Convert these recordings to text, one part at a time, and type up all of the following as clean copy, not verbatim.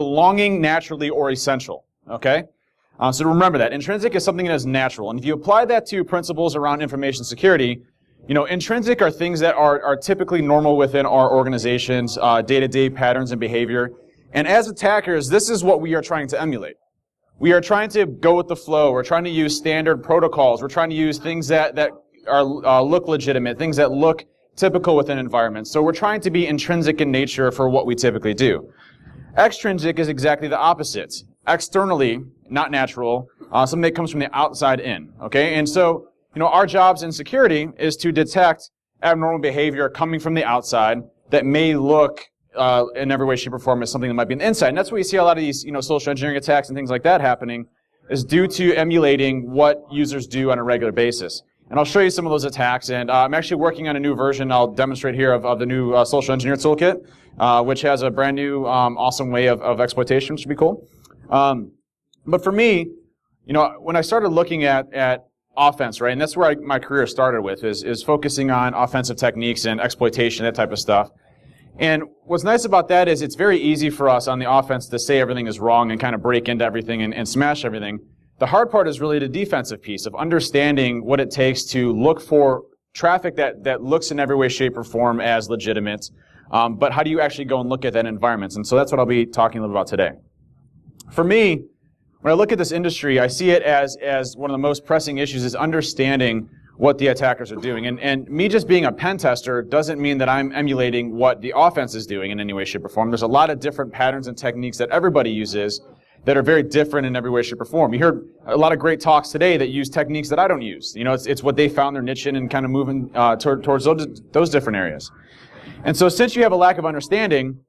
belonging naturally or essential, okay? So remember that. Intrinsic is something that is natural. And if you apply that to principles around information security, intrinsic are things that are typically normal within our organizations, day-to-day patterns and behavior. And as attackers, this is what we are trying to emulate. We are trying to go with the flow. We're trying to use standard protocols. We're trying to use things that are look legitimate, things that look typical within environments. So we're trying to be intrinsic in nature for what we typically do. Extrinsic is exactly the opposite. Externally, not natural, something that comes from the outside in, okay? And so, our jobs in security is to detect abnormal behavior coming from the outside that may look in every way, shape, or form as something that might be on the inside. And that's why you see a lot of these, social engineering attacks and things like that happening, is due to emulating what users do on a regular basis. And I'll show you some of those attacks. And I'm actually working on a new version I'll demonstrate here of the new social engineer toolkit, which has a brand new, awesome way of exploitation, which would be cool. But for me, when I started looking at offense, right, and that's where my career started with, is focusing on offensive techniques and exploitation, that type of stuff. And what's nice about that is it's very easy for us on the offense to say everything is wrong and kind of break into everything and smash everything. The hard part is really the defensive piece of understanding what it takes to look for traffic that looks in every way, shape, or form as legitimate. But how do you actually go and look at that environment? And so that's what I'll be talking a little about today. For me, when I look at this industry, I see it as one of the most pressing issues is understanding what the attackers are doing. And me just being a pen tester doesn't mean that I'm emulating what the offense is doing in any way, shape, or form. There's a lot of different patterns and techniques that everybody uses that are very different in every way, shape, or form. You heard a lot of great talks today that use techniques that I don't use. It's what they found their niche in and kind of moving towards those different areas. And so since you have a lack of understanding,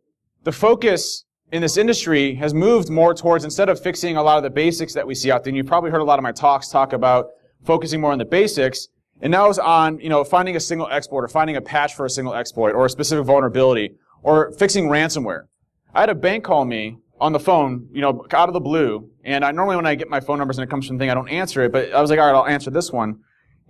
the focus in this industry has moved more towards, instead of fixing a lot of the basics that we see out there, and you probably heard a lot of my talks talk about focusing more on the basics, and now it's on, finding a single exploit or finding a patch for a single exploit or a specific vulnerability or fixing ransomware. I had a bank call me on the phone, out of the blue, and normally when I get my phone numbers and it comes from a thing, I don't answer it, but I was like, all right, I'll answer this one.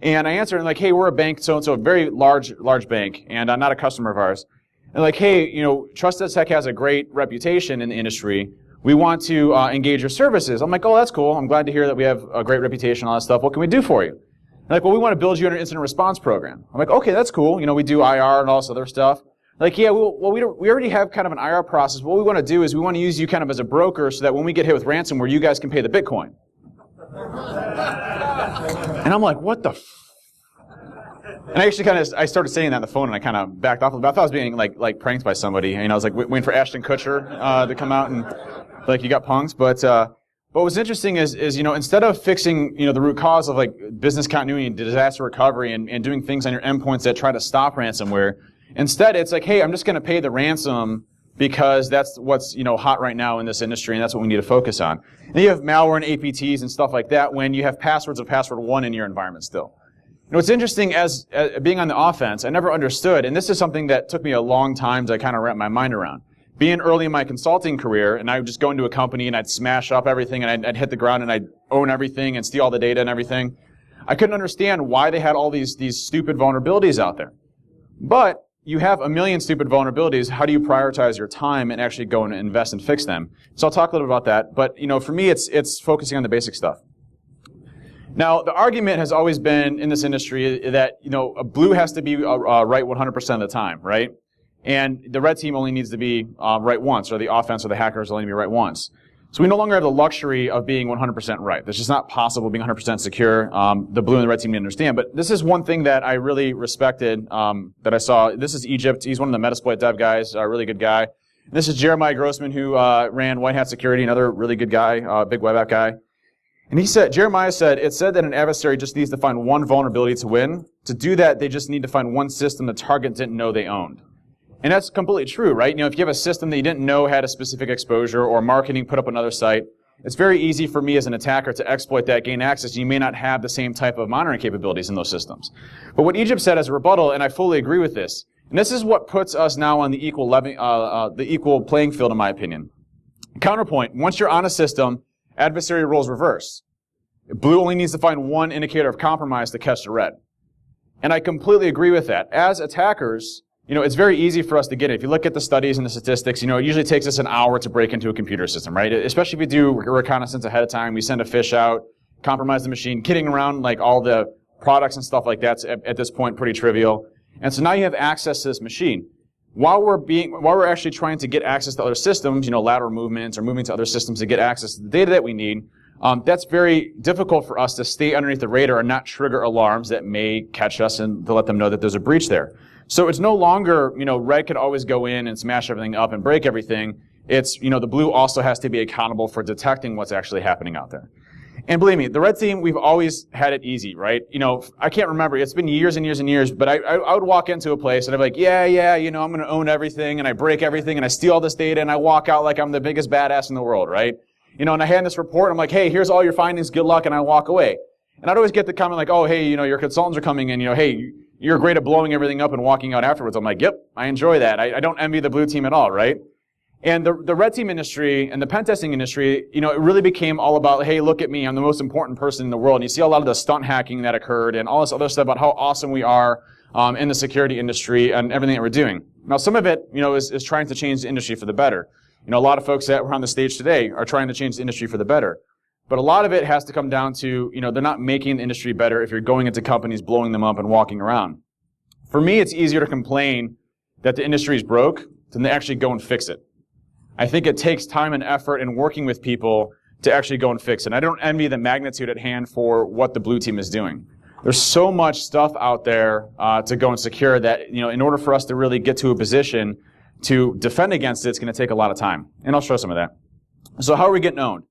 And I answered and like, hey, we're a bank, so a very large bank, and not a customer of ours. And like, hey, Trusted Tech has a great reputation in the industry. We want to engage your services. I'm like, oh, that's cool. I'm glad to hear that we have a great reputation, all that stuff. What can we do for you? They're like, well, we want to build you an incident response program. I'm like, okay, that's cool. We do IR and all this other stuff. Like, yeah, we already have kind of an IR process. What we want to do is we want to use you kind of as a broker so that when we get hit with ransomware, you guys can pay the Bitcoin. And I'm like, what the And I actually I started saying that on the phone and I kind of backed off a little bit. I thought I was being like pranked by somebody. I was like waiting for Ashton Kutcher to come out and like, you got punked. But what's interesting is instead of fixing, the root cause of like business continuity and disaster recovery and doing things on your endpoints that try to stop ransomware, instead it's like, hey, I'm just going to pay the ransom because that's what's, hot right now in this industry and that's what we need to focus on. And you have malware and APTs and stuff like that when you have passwords of password 1 in your environment still. What's interesting as being on the offense, I never understood, and this is something that took me a long time to kind of wrap my mind around. Being early in my consulting career, and I would just go into a company and I'd smash up everything and I'd hit the ground and I'd own everything and steal all the data and everything. I couldn't understand why they had all these stupid vulnerabilities out there. But you have a million stupid vulnerabilities. How do you prioritize your time and actually go and invest and fix them? So I'll talk a little bit about that. But for me, it's focusing on the basic stuff. Now, the argument has always been in this industry that a blue has to be right 100% of the time, right? And the red team only needs to be right once, or the offense or the hackers only need to be right once. So we no longer have the luxury of being 100% right. That's just not possible, being 100% secure. The blue and the red team need to understand. But this is one thing that I really respected that I saw. This is Egypt. He's one of the Metasploit dev guys, a really good guy. And this is Jeremiah Grossman, who ran White Hat Security, another really good guy, big web app guy. And Jeremiah said, it said that an adversary just needs to find one vulnerability to win. To do that, they just need to find one system the target didn't know they owned. And that's completely true, right? If you have a system that you didn't know had a specific exposure or marketing put up another site, it's very easy for me as an attacker to exploit that, gain access. You may not have the same type of monitoring capabilities in those systems. But what Egypt said as a rebuttal, and I fully agree with this, and this is what puts us now on the equal playing field, in my opinion. Counterpoint, once you're on a system, adversary roles reverse. Blue only needs to find one indicator of compromise to catch the red. And I completely agree with that. As attackers, it's very easy for us to get it. If you look at the studies and the statistics, it usually takes us an hour to break into a computer system, right? Especially if we do reconnaissance ahead of time, we send a fish out, compromise the machine, kidding around, like all the products and stuff like that's at this point pretty trivial. And so now you have access to this machine. While we're actually trying to get access to other systems, lateral movements or moving to other systems to get access to the data that we need, that's very difficult for us to stay underneath the radar and not trigger alarms that may catch us and to let them know that there's a breach there. So it's no longer, red could always go in and smash everything up and break everything. It's, the blue also has to be accountable for detecting what's actually happening out there. And believe me, the red team, we've always had it easy, right? I can't remember. It's been years and years and years, but I would walk into a place and I'd be like, yeah, I'm going to own everything, and I break everything, and I steal all this data, and I walk out like I'm the biggest badass in the world, right? And I hand this report, and I'm like, hey, here's all your findings, good luck, and I walk away. And I'd always get the comment like, oh, hey, your consultants are coming in, hey, you're great at blowing everything up and walking out afterwards. I'm like, yep, I enjoy that. I don't envy the blue team at all, right? And the red team industry and the pen testing industry, it really became all about, hey, look at me, I'm the most important person in the world. And you see a lot of the stunt hacking that occurred and all this other stuff about how awesome we are in the security industry and everything that we're doing. Now, some of it, is trying to change the industry for the better. A lot of folks that were on the stage today are trying to change the industry for the better. But a lot of it has to come down to, they're not making the industry better if you're going into companies, blowing them up and walking around. For me, it's easier to complain that the industry is broke than to actually go and fix it. I think it takes time and effort in working with people to actually go and fix it. And I don't envy the magnitude at hand for what the blue team is doing. There's so much stuff out there to go and secure that, in order for us to really get to a position to defend against it, it's going to take a lot of time. And I'll show some of that. So how are we getting owned?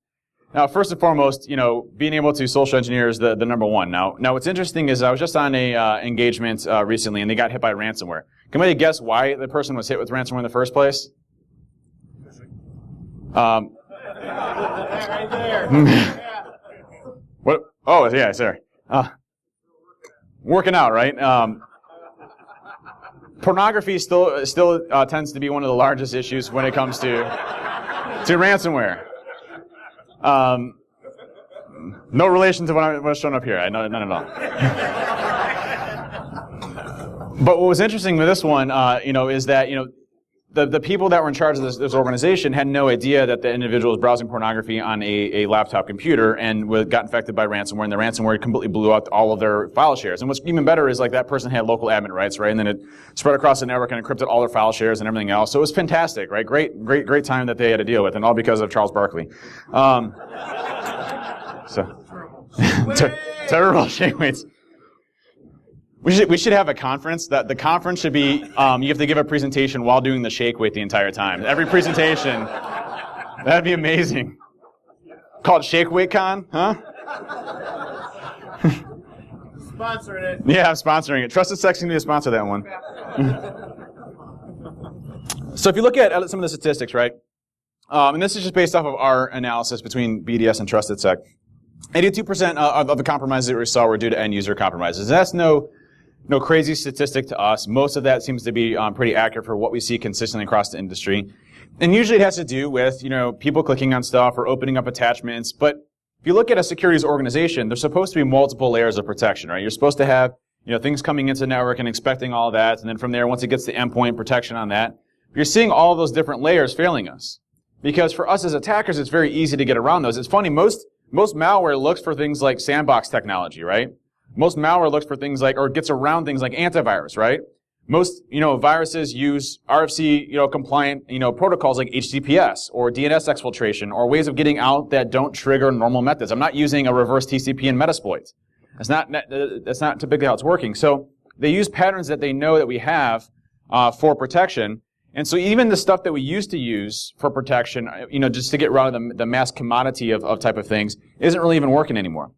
Now, first and foremost, being able to social engineer is the number one. Now what's interesting is I was just on a engagement recently, and they got hit by ransomware. Can anybody guess why the person was hit with ransomware in the first place? Right there. What? Oh, yeah, sorry. Working out, right? Pornography still tends to be one of the largest issues when it comes to ransomware. No relation to what's shown up here. None at all. But what was interesting with this one, is that, the people that were in charge of this organization had no idea that the individual was browsing pornography on a laptop computer and got infected by ransomware, and the ransomware completely blew out all of their file shares. And what's even better is like that person had local admin rights, right? And then it spread across the network and encrypted all their file shares and everything else. So it was fantastic, right? Great time that they had to deal with, and all because of Charles Barkley. Terrible shake weights. We should have a conference. The conference should be, you have to give a presentation while doing the shake weight the entire time. Every presentation. That'd be amazing. Called Shake Weight Con, huh? Sponsoring it. Yeah, I'm sponsoring it. Trusted Sex can be a sponsor that one. So if you look at some of the statistics, right? And this is just based off of our analysis between BDS and Trusted Sec. 82% of the compromises that we saw were due to end user compromises. And that's no crazy statistic to us. Most of that seems to be pretty accurate for what we see consistently across the industry. And usually it has to do with, people clicking on stuff or opening up attachments. But if you look at a securities organization, there's supposed to be multiple layers of protection, right? You're supposed to have, things coming into the network and expecting all that. And then from there, once it gets to endpoint, protection on that. You're seeing all of those different layers failing us. Because for us as attackers, it's very easy to get around those. It's funny, most malware looks for things like sandbox technology, right? Most malware looks for things like, or gets around things like antivirus, right? Most, viruses use RFC, compliant, protocols like HTTPS or DNS exfiltration or ways of getting out that don't trigger normal methods. I'm not using a reverse TCP and Metasploit. That's not typically how it's working. So they use patterns that they know that we have for protection. And so even the stuff that we used to use for protection, just to get rid of the mass commodity of type of things, isn't really even working anymore.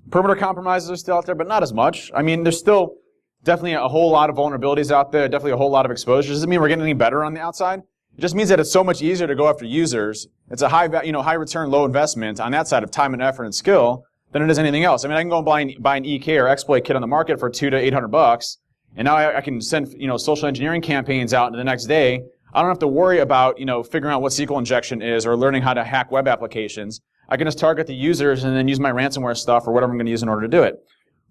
Perimeter compromises are still out there, but not as much. I mean, there's still definitely a whole lot of vulnerabilities out there, definitely a whole lot of exposures. Doesn't mean we're getting any better on the outside. It just means that it's so much easier to go after users. It's a high return, low investment on that side of time and effort and skill than it is anything else. I mean, I can go and buy an EK or exploit kit on the market for $200 to $800. And now I can send, social engineering campaigns out the next day. I don't have to worry about, figuring out what SQL injection is or learning how to hack web applications. I can just target the users and then use my ransomware stuff or whatever I'm going to use in order to do it.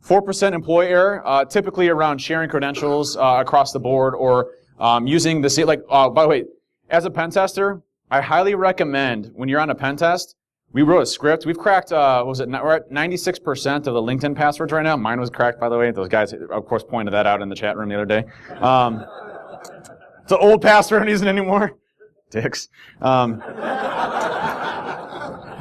4% employee error, typically around sharing credentials across the board or using the same, like, by the way, as a pen tester, I highly recommend when you're on a pen test, we wrote a script. We've cracked, we're at 96% of the LinkedIn passwords right now. Mine was cracked, by the way. Those guys, of course, pointed that out in the chat room the other day. It's an old password. I don't use it anymore. Dicks. And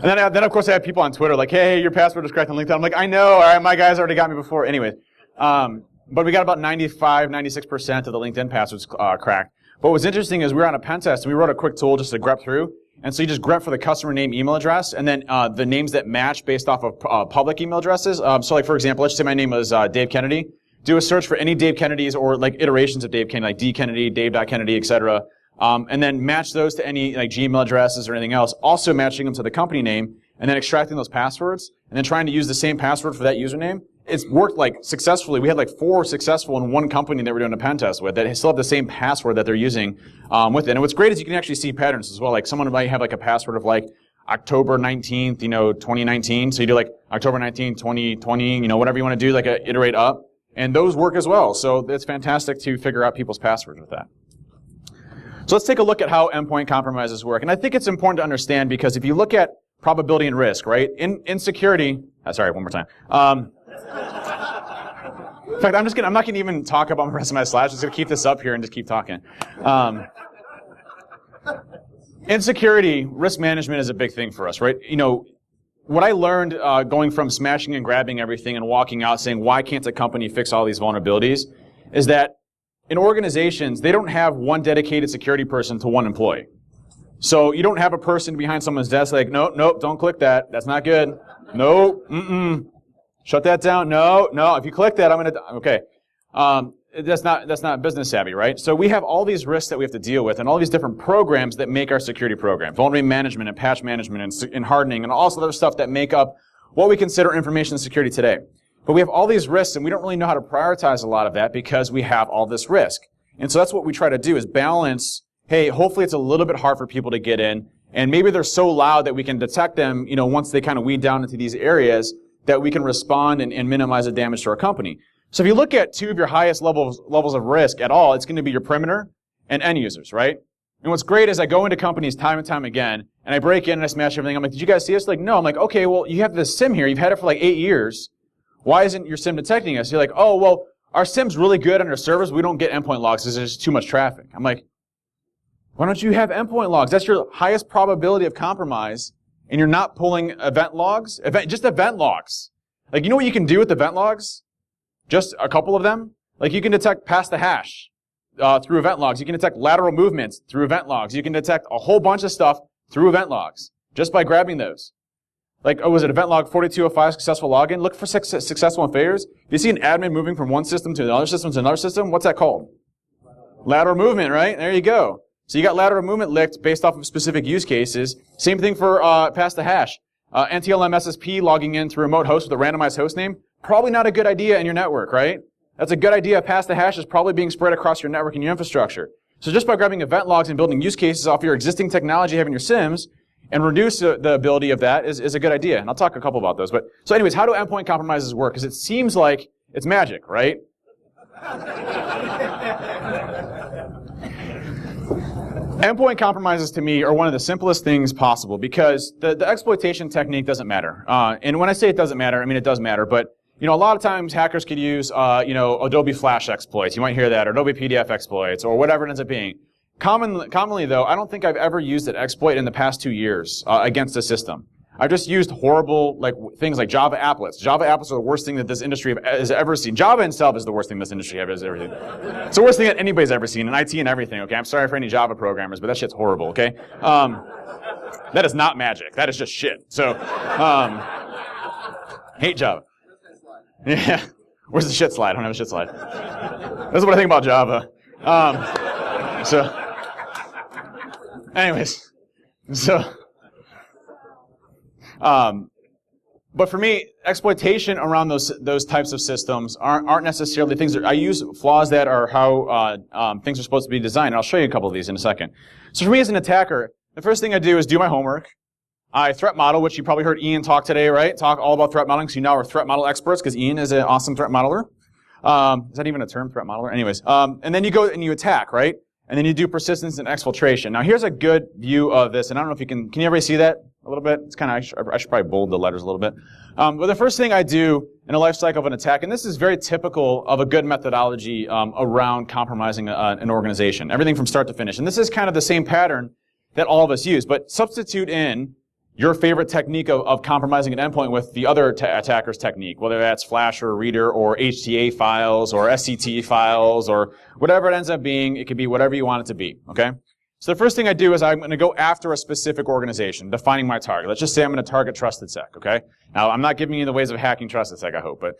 then, of course, I have people on Twitter like, hey, your password is cracked on LinkedIn. I'm like, I know. All right, my guys already got me before. Anyways. But we got about 95, 96% of the LinkedIn passwords cracked. But what's interesting is we were on a pen test, and we wrote a quick tool just to grep through. And so you just grep for the customer name, email address, and then the names that match based off of public email addresses. So like, for example, let's say my name was Dave Kennedy. Do a search for any Dave Kennedys or like iterations of Dave Kennedy, like D Kennedy, Dave.Kennedy, et cetera. And then match those to any like Gmail addresses or anything else. Also matching them to the company name, and then extracting those passwords, and then trying to use the same password for that username. It's worked like successfully. We had like 4 successful in one company that we're doing a pen test with that still have the same password that they're using with it. And what's great is you can actually see patterns as well. Like someone might have like a password of like October 19th, 2019. So you do like October 19th, 2020, whatever you want to do, like iterate up. And those work as well. So it's fantastic to figure out people's passwords with that. So let's take a look at how endpoint compromises work. And I think it's important to understand because if you look at probability and risk, right? In security, sorry, one more time. In fact, I'm not going to even talk about the rest of my slides. I'm just going to keep this up here and just keep talking. In security, risk management is a big thing for us, right? What I learned going from smashing and grabbing everything and walking out saying, why can't a company fix all these vulnerabilities, is that in organizations, they don't have one dedicated security person to one employee. So you don't have a person behind someone's desk like, nope, don't click that. That's not good. Nope, shut that down. No, if you click that, okay. That's not business savvy, right? So we have all these risks that we have to deal with and all these different programs that make our security program. Vulnerability management and patch management and hardening and all this other stuff that make up what we consider information security today. But we have all these risks and we don't really know how to prioritize a lot of that because we have all this risk. And so that's what we try to do is balance, hey, hopefully it's a little bit hard for people to get in and maybe they're so loud that we can detect them, once they kind of weed down into these areas that we can respond and minimize the damage to our company. So if you look at 2 of your highest levels of risk at all, it's going to be your perimeter and end users, right? And what's great is I go into companies time and time again, and I break in and I smash everything. I'm like, did you guys see us? Like, no. I'm like, okay, well, you have this SIM here. You've had it for like 8 years. Why isn't your SIM detecting us? You're like, oh, well, our SIM's really good on our servers. We don't get endpoint logs because there's just too much traffic. I'm like, why don't you have endpoint logs? That's your highest probability of compromise, and you're not pulling event logs? Just event logs. Like, you know what you can do with event logs? Just a couple of them. Like you can detect past the hash through event logs. You can detect lateral movements through event logs. You can detect a whole bunch of stuff through event logs just by grabbing those. Like, was it event log 4205 successful login? Look for successful and failures. If you see an admin moving from one system to another system to another system, what's that called? Lateral movement, right? There you go. So you got lateral movement licked based off of specific use cases. Same thing for past the hash. NTLM SSP logging in through remote host with a randomized host name. Probably not a good idea in your network, right? That's a good idea. Past the hash is probably being spread across your network and your infrastructure. So just by grabbing event logs and building use cases off your existing technology having your SIMs and reduce the ability of that is a good idea. And I'll talk a couple about those. But so anyways, how do endpoint compromises work? Because it seems like it's magic, right? Endpoint compromises to me are one of the simplest things possible because the exploitation technique doesn't matter. And when I say it doesn't matter, I mean it does matter. But a lot of times hackers could use Adobe Flash exploits. You might hear that, or Adobe PDF exploits, or whatever it ends up being. Commonly though, I don't think I've ever used an exploit in the past 2 years against a system. I've just used horrible things like Java applets. Java applets are the worst thing that this industry has ever seen. Java itself is the worst thing this industry has ever seen. It's the worst thing that anybody's ever seen in IT and everything, okay? I'm sorry for any Java programmers, but that shit's horrible, okay? That is not magic. That is just shit. So, hate Java. Yeah. Where's the shit slide? I don't have a shit slide. This is what I think about Java. Anyways. But for me, exploitation around those types of systems aren't necessarily things that I use flaws that are how things are supposed to be designed. And I'll show you a couple of these in a second. So for me as an attacker, the first thing I do is do my homework. I threat model, which you probably heard Ian talk today, right? Talk all about threat modeling, so you now are threat model experts because Ian is an awesome threat modeler. Is that even a term, threat modeler? Anyways, and then you go and you attack, right? and then you do persistence and exfiltration. Now here's a good view of this, and I don't know if you can everybody see that a little bit? It's kind of, I should probably bold the letters a little bit. But the first thing I do in a life cycle of an attack, and this is very typical of a good methodology around compromising an organization, everything from start to finish. And this is kind of the same pattern that all of us use, but substitute in your favorite technique of compromising an endpoint with the other attacker's technique, whether that's flash or reader or HTA files or SCT files or whatever it ends up being. It could be whatever you want it to be, okay? So the first thing I do is I'm going to go after a specific organization, defining my target. Let's just say I'm going to target TrustedSec, okay? Now, I'm not giving you the ways of hacking TrustedSec, I hope, but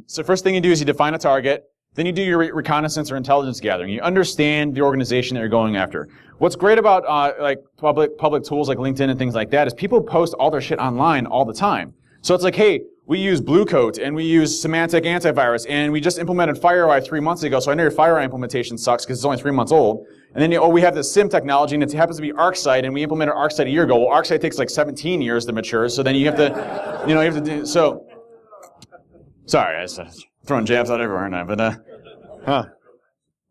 so first thing you do is you define a target. Then you do your reconnaissance or intelligence gathering. You understand the organization that you're going after. What's great about like public tools like LinkedIn and things like that is people post all their shit online all the time. So it's like, hey, we use Blue Coat and we use Semantic Antivirus and we just implemented FireEye 3 months ago, so I know your FireEye implementation sucks because it's only 3 months old. And then we have this SIM technology and it happens to be ArcSight and we implemented ArcSight a year ago. Well, ArcSight takes like 17 years to mature, so then you have to, you have to do so. Sorry, I was throwing jabs out everywhere, aren't I?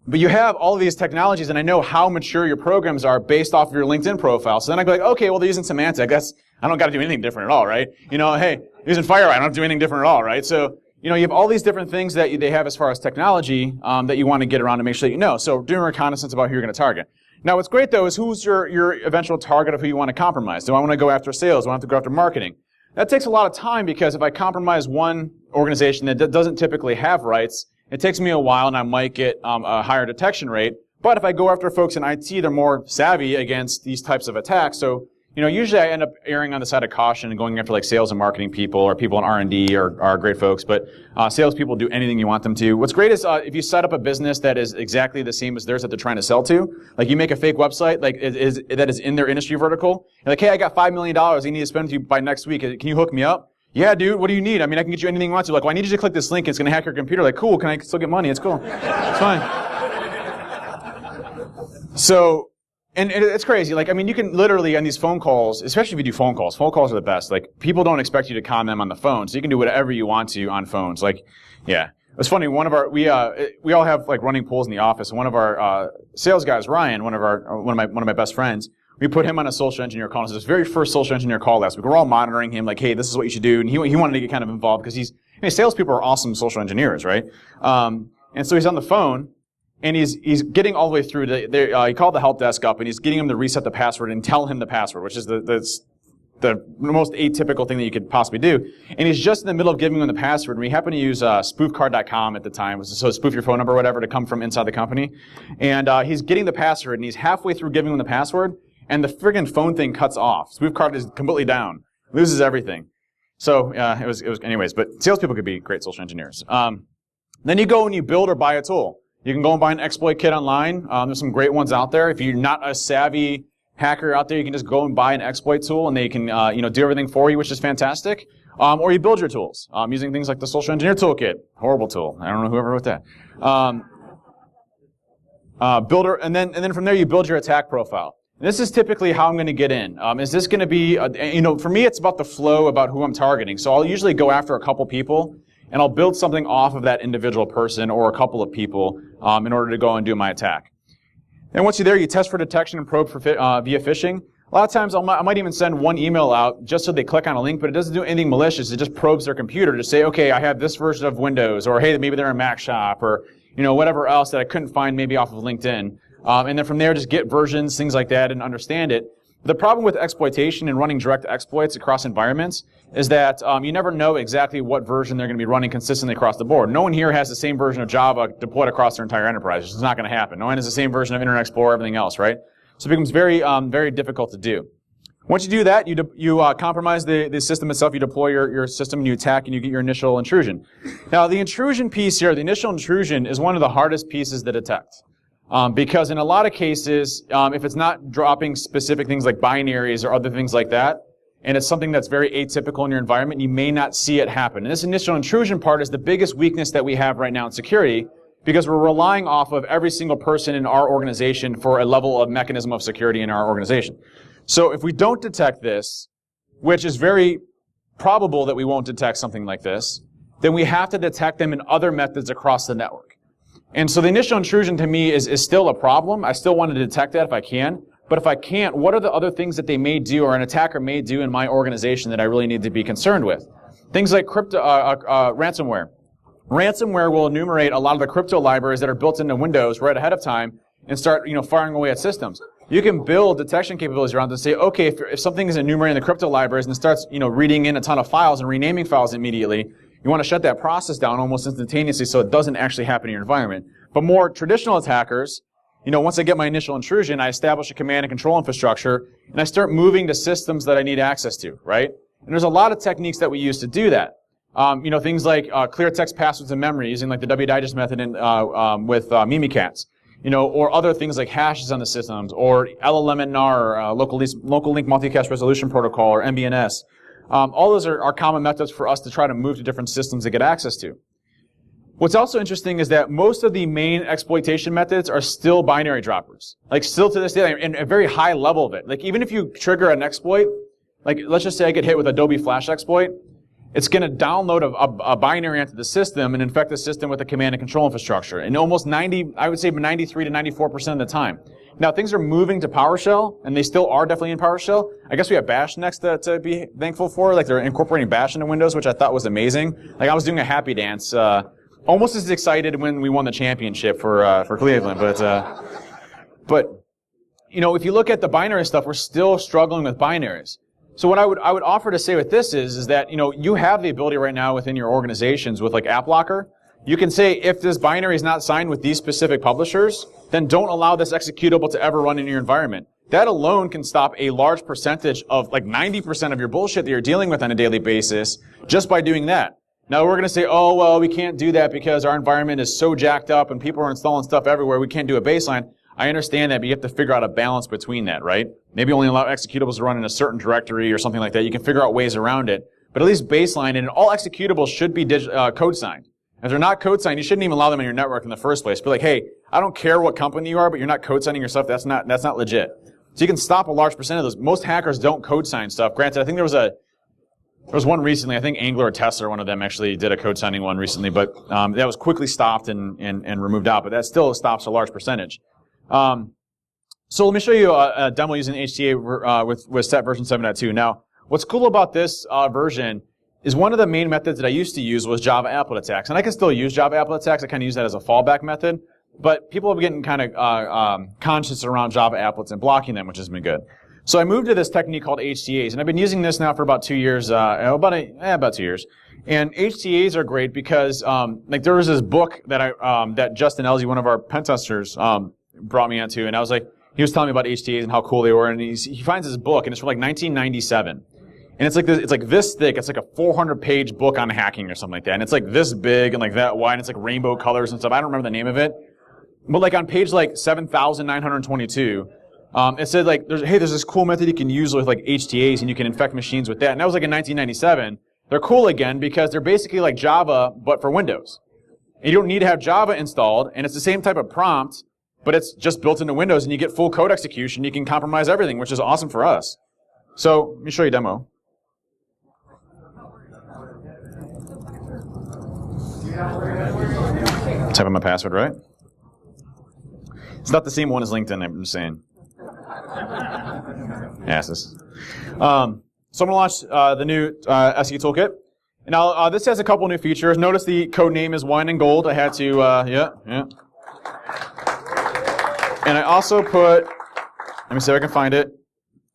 But you have all of these technologies, and I know how mature your programs are based off of your LinkedIn profile. So then I go like, okay, well, they're using Semantic. I don't got to do anything different at all, right? Hey, using FireEye, I don't have to do anything different at all, right? So, you have all these different things that they have as far as technology that you want to get around to make sure that you know. So doing reconnaissance about who you're going to target. Now, what's great, though, is who's your eventual target of who you want to compromise. Do I want to go after sales? Do I want to go after marketing? That takes a lot of time because if I compromise one organization that doesn't typically have rights, it takes me a while and I might get a higher detection rate. But if I go after folks in IT, they're more savvy against these types of attacks. So, usually I end up erring on the side of caution and going after like sales and marketing people or people in R&D are great folks. But salespeople do anything you want them to. What's great is if you set up a business that is exactly the same as theirs that they're trying to sell to, like you make a fake website like that is in their industry vertical. You're like, hey, I got $5 million. I need to spend with you by next week. Can you hook me up? Yeah, dude, what do you need? I mean, I can get you anything you want to. Like, well, I need you to click this link. It's going to hack your computer. Like, cool. Can I still get money? It's cool. It's fine. So, and it's crazy. Like, I mean, you can literally on these phone calls, especially if you do phone calls are the best. Like, people don't expect you to con them on the phone, so you can do whatever you want to on phones. Like, yeah. It's funny, we all have like running pools in the office. One of our sales guys, Ryan, one of my best friends, we put him on a social engineer call. It was his very first social engineer call last week. We're all monitoring him, like, hey, this is what you should do. And he wanted to get kind of involved because salespeople are awesome social engineers, right? And so he's on the phone, and he's getting all the way through. He called the help desk up, and he's getting him to reset the password and tell him the password, which is the most atypical thing that you could possibly do. And he's just in the middle of giving him the password, and we happen to use spoofcard.com at the time, so spoof your phone number or whatever to come from inside the company. And he's getting the password, and he's halfway through giving him the password, and the friggin' phone thing cuts off. Spoofcard is completely down. Loses everything. So, it was anyways, but salespeople could be great social engineers. Then you go and you build or buy a tool. You can go and buy an exploit kit online. There's some great ones out there. If you're not a savvy hacker out there, you can just go and buy an exploit tool and they can, do everything for you, which is fantastic. Or you build your tools, using things like the social engineer toolkit. Horrible tool. I don't know whoever wrote that. Builder, and then from there you build your attack profile. And this is typically how I'm going to get in. Is this going to be, for me it's about the flow, about who I'm targeting. So I'll usually go after a couple people, and I'll build something off of that individual person or a couple of people in order to go and do my attack. And once you're there, you test for detection and probe for via phishing. A lot of times I might even send one email out just so they click on a link, but it doesn't do anything malicious. It just probes their computer to say, okay, I have this version of Windows, or hey, maybe they're in Mac shop, or whatever else that I couldn't find maybe off of LinkedIn. And then from there, just get versions, things like that, and understand it. The problem with exploitation and running direct exploits across environments is that you never know exactly what version they're going to be running consistently across the board. No one here has the same version of Java deployed across their entire enterprise. It's not going to happen. No one has the same version of Internet Explorer, everything else, right? So it becomes very, very difficult to do. Once you do that, you compromise the system itself. You deploy your system, and you attack, and you get your initial intrusion. Now, the intrusion piece here, the initial intrusion, is one of the hardest pieces to detect. Because in a lot of cases, if it's not dropping specific things like binaries or other things like that, and it's something that's very atypical in your environment, you may not see it happen. And this initial intrusion part is the biggest weakness that we have right now in security, because we're relying off of every single person in our organization for a level of mechanism of security in our organization. So if we don't detect this, which is very probable that we won't detect something like this, then we have to detect them in other methods across the network. And so the initial intrusion to me is still a problem. I still want to detect that if I can. But if I can't, what are the other things that they may do or an attacker may do in my organization that I really need to be concerned with? Things like ransomware. Ransomware will enumerate a lot of the crypto libraries that are built into Windows right ahead of time and start, firing away at systems. You can build detection capabilities around to say, okay, if something is enumerating the crypto libraries and it starts, reading in a ton of files and renaming files immediately, you want to shut that process down almost instantaneously so it doesn't actually happen in your environment. But more traditional attackers, once I get my initial intrusion, I establish a command and control infrastructure, and I start moving to systems that I need access to, right? And there's a lot of techniques that we use to do that. Things like clear text passwords in memory using like the WDigest method with Mimikatz, or other things like hashes on the systems, or LLM-NAR, local link multicast resolution protocol, or MBNS. All those are common methods for us to try to move to different systems to get access to. What's also interesting is that most of the main exploitation methods are still binary droppers. Like still to this day, and a very high level of it. Like even if you trigger an exploit, like let's just say I get hit with Adobe Flash exploit, it's going to download a binary onto the system and infect the system with a command and control infrastructure. And almost 93 to 94% of the time. Now things are moving to PowerShell, and they still are definitely in PowerShell. I guess we have Bash next to be thankful for. Like they're incorporating Bash into Windows, which I thought was amazing. Like I was doing a happy dance, almost as excited when we won the championship for Cleveland. But if you look at the binary stuff, we're still struggling with binaries. So what I would offer to say with this is that, you have the ability right now within your organizations with like AppLocker. You can say if this binary is not signed with these specific publishers, then don't allow this executable to ever run in your environment. That alone can stop a large percentage of like 90% of your bullshit that you're dealing with on a daily basis just by doing that. Now we're going to say, oh, well, we can't do that because our environment is so jacked up and people are installing stuff everywhere, we can't do a baseline. I understand that, but you have to figure out a balance between that, right? Maybe only allow executables to run in a certain directory or something like that. You can figure out ways around it. But at least baseline, and all executables should be code signed. If they're not code signed, you shouldn't even allow them in your network in the first place. Be like, hey, I don't care what company you are, but you're not code signing your stuff. That's not legit. So you can stop a large percent of those. Most hackers don't code sign stuff. Granted, I think there was one recently. I think Angler or Tesla, one of them, actually did a code signing one recently, but that was quickly stopped and removed out. But that still stops a large percentage. So let me show you a demo using HTA with set version 7.2. Now, what's cool about this version is one of the main methods that I used to use was Java applet attacks. And I can still use Java applet attacks. I kind of use that as a fallback method. But people have been getting kind of conscious around Java applets and blocking them, which has been good. So I moved to this technique called HTAs. And I've been using this now for about 2 years, about 2 years. And HTAs are great because there was this book that Justin Elzy, one of our pen testers, brought me onto, and I was like, he was telling me about HTAs and how cool they were, and he finds this book, and it's from like 1997, and it's like this thick. It's like a 400-page book on hacking or something like that, and it's like this big and like that wide, and it's like rainbow colors and stuff. I don't remember the name of it, but like on page like 7,922, it said like, there's this cool method you can use with like HTAs, and you can infect machines with that, and that was like in 1997. They're cool again because they're basically like Java but for Windows. And you don't need to have Java installed, and it's the same type of prompt, but it's just built into Windows, and you get full code execution. You can compromise everything, which is awesome for us. So let me show you a demo. Type in my password, right? It's not the same one as LinkedIn, I'm just saying. Asses. So I'm going to launch the new SE Toolkit. Now, this has a couple new features. Notice the code name is wine and gold. I had to, yeah. And I also put, let me see if I can find it.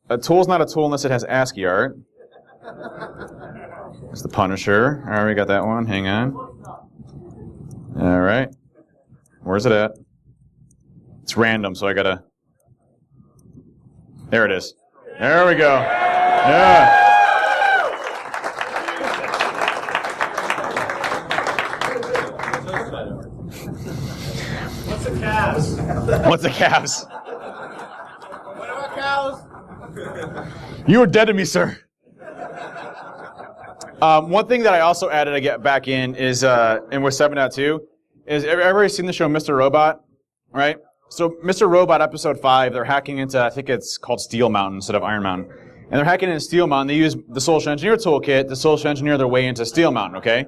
A tool's not a tool unless it has ASCII art. It's the Punisher. All right, we got that one. Hang on. All right. Where's it at? It's random, so I gotta. There it is. There we go. Yeah. What's a calves? What's a calves? What about cows? You are dead to me, sir. One thing that I also added to get back in is, and with 7.2, is everybody seen the show Mr. Robot, right? So Mr. Robot episode 5, they're hacking into, I think it's called Steel Mountain instead of Iron Mountain. And they're hacking into Steel Mountain. They use the social engineer toolkit to social engineer their way into Steel Mountain, okay?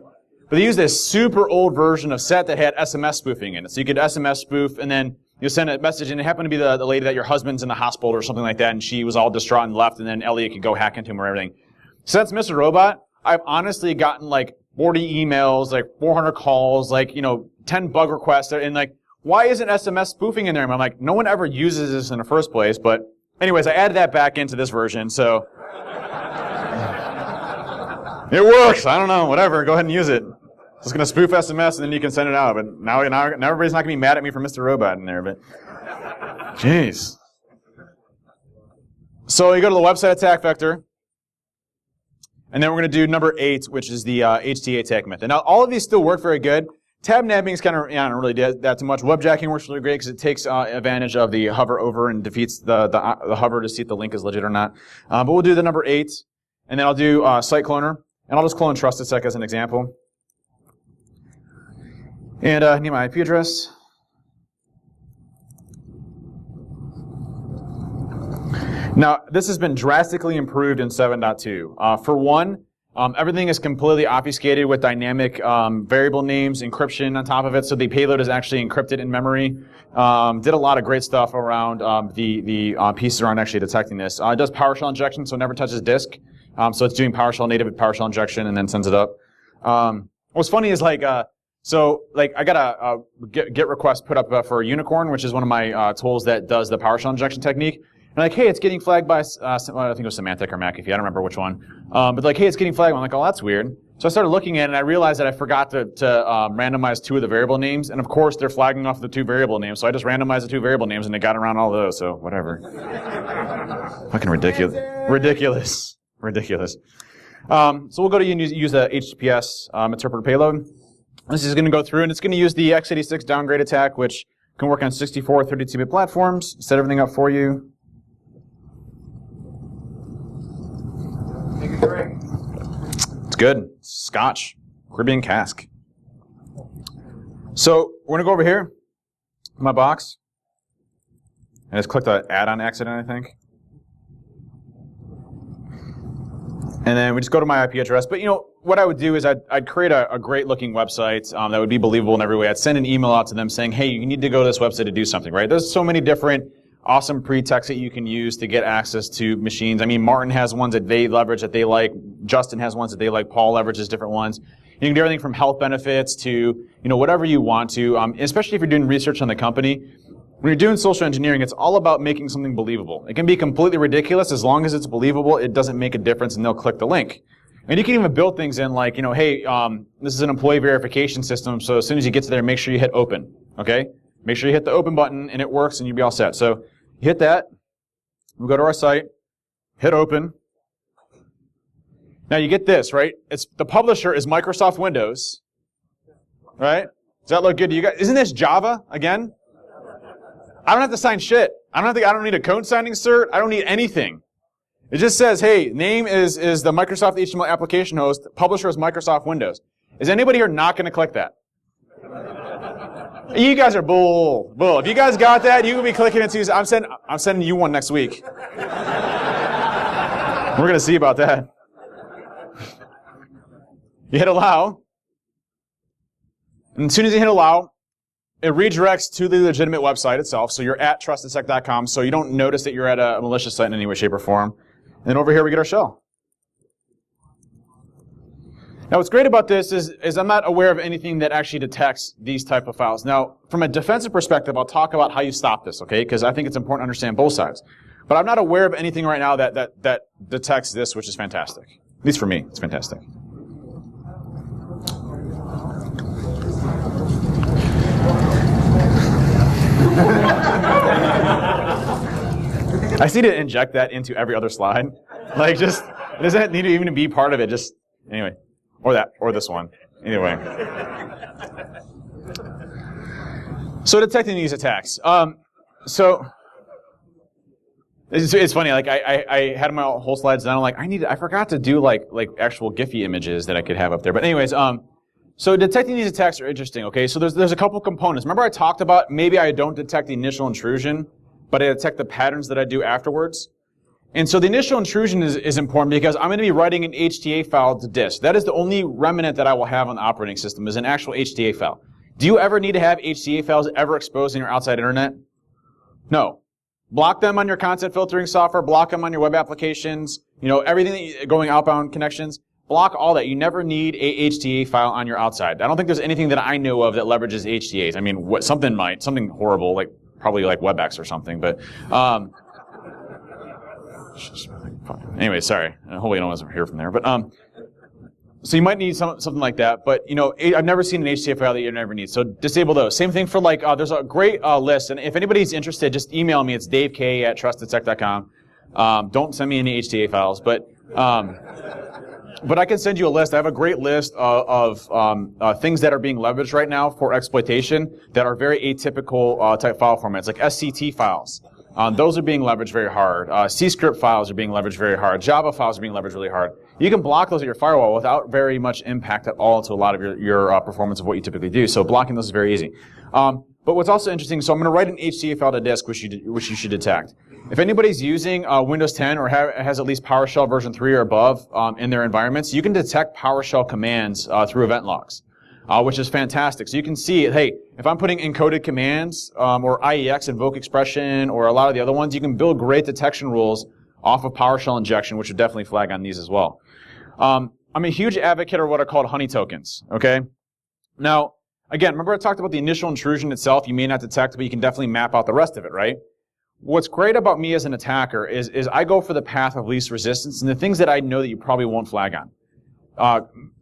But they used this super old version of SET that had SMS spoofing in it. So you could SMS spoof, and then you send a message, and it happened to be the lady that your husband's in the hospital or something like that, and she was all distraught and left, and then Elliot could go hack into him or everything. So that's Mr. Robot. I've honestly gotten like 40 emails, like 400 calls, like, 10 bug requests, and like, why isn't SMS spoofing in there? And I'm like, no one ever uses this in the first place. But anyways, I added that back into this version, so it works. I don't know, whatever. Go ahead and use it. Just gonna spoof SMS and then you can send it out. But now everybody's not gonna be mad at me for Mr. Robot in there. But jeez. So you go to the website attack vector. And then we're going to do number 8, which is the HTA attack method. Now, all of these still work very good. Tab nabbing is kind of, I don't really do that too much. Webjacking works really great because it takes advantage of the hover over and defeats the hover to see if the link is legit or not. But we'll do the number 8, and then I'll do site cloner, and I'll just clone TrustedSec as an example. And I need my IP address. Now, this has been drastically improved in 7.2. For one, everything is completely obfuscated with dynamic variable names, encryption on top of it, so the payload is actually encrypted in memory. Did a lot of great stuff around the pieces around actually detecting this. It does PowerShell injection, so it never touches disk. So it's doing PowerShell native PowerShell injection and then sends it up. What's funny is I got a GET request put up for Unicorn, which is one of my tools that does the PowerShell injection technique. And like, hey, it's getting flagged by, I think it was Symantec or McAfee, I don't remember which one. But like, hey, it's getting flagged. I'm like, oh, that's weird. So I started looking at it, and I realized that I forgot to randomize 2 of the variable names. And of course, they're flagging off the 2 variable names. So I just randomized the 2 variable names, and they got around all of those. So whatever. Fucking ridiculous. Ridiculous. So we'll go to use the HTTPS interpreter payload. This is going to go through, and it's going to use the x86 downgrade attack, which can work on 64, 32-bit platforms, set everything up for you. Take a drink. It's good. Scotch. Caribbean cask. So we're going to go over here, my box, and just click the add on accident, I think. And then we just go to my IP address. But what I would do is I'd create a great looking website that would be believable in every way. I'd send an email out to them saying, hey, you need to go to this website to do something, right? There's so many different awesome pretexts that you can use to get access to machines. I mean, Martin has ones that they leverage that they like. Justin has ones that they like. Paul leverages different ones. You can do everything from health benefits to, whatever you want to, especially if you're doing research on the company. When you're doing social engineering, it's all about making something believable. It can be completely ridiculous. As long as it's believable, it doesn't make a difference, and they'll click the link. And you can even build things in like, hey, this is an employee verification system, so as soon as you get to there, make sure you hit open, okay? Make sure you hit the open button, and it works, and you'll be all set. So you hit that. We'll go to our site, hit open. Now you get this, right? The publisher is Microsoft Windows, right? Does that look good to you guys? Isn't this Java again? I don't have to sign shit. I don't need a code signing cert. I don't need anything. It just says, hey, name is the Microsoft HTML application host. Publisher is Microsoft Windows. Is anybody here not going to click that? You guys are bull. If you guys got that, you can be clicking it too. I'm sending you one next week. We're going to see about that. You hit allow. And as soon as you hit allow, it redirects to the legitimate website itself. So you're at trustedsec.com, so you don't notice that you're at a malicious site in any way, shape, or form. And then over here we get our shell. Now what's great about this is I'm not aware of anything that actually detects these type of files. Now, from a defensive perspective, I'll talk about how you stop this, okay? Because I think it's important to understand both sides. But I'm not aware of anything right now that detects this, which is fantastic. At least for me, it's fantastic. I just need to inject that into every other slide. Like, just, it doesn't need to even be part of it. Just, anyway. Or that, or this one. Anyway. So detecting these attacks. So, it's funny, like, I had my whole slides done. I'm like, I forgot to do, like actual Giphy images that I could have up there. But anyways, so detecting these attacks are interesting, okay? So there's a couple components. Remember I talked about maybe I don't detect the initial intrusion, but I detect the patterns that I do afterwards. And so the initial intrusion is important because I'm going to be writing an HTA file to disk. That is the only remnant that I will have on the operating system is an actual HTA file. Do you ever need to have HTA files ever exposed in your outside internet? No. Block them on your content filtering software, block them on your web applications, everything going outbound connections, block all that. You never need a HTA file on your outside. I don't think there's anything that I know of that leverages HTAs. I mean, something horrible, probably like WebEx or something, but, anyway, sorry. Hopefully no one's here from there. But so you might need something like that. But I've never seen an HTA file that you never need. So disable those. Same thing for there's a great list. And if anybody's interested, just email me. It's davek@trustedtech.com. Don't send me any HTA files, but I can send you a list. I have a great list of things that are being leveraged right now for exploitation that are very atypical type file formats, like SCT files. Those are being leveraged very hard. C-script files are being leveraged very hard. Java files are being leveraged really hard. You can block those at your firewall without very much impact at all to a lot of your performance of what you typically do. So blocking those is very easy. But what's also interesting, so I'm going to write an HTA file to disk, which you should detect. If anybody's using Windows 10 or has at least PowerShell version 3 or above in their environments, you can detect PowerShell commands through event logs. Which is fantastic. So you can see, hey, if I'm putting encoded commands, or IEX, invoke expression, or a lot of the other ones, you can build great detection rules off of PowerShell injection, which would definitely flag on these as well. I'm a huge advocate of what are called honey tokens, okay? Now, again, remember I talked about the initial intrusion itself, you may not detect, but you can definitely map out the rest of it, right? What's great about me as an attacker is I go for the path of least resistance and the things that I know that you probably won't flag on.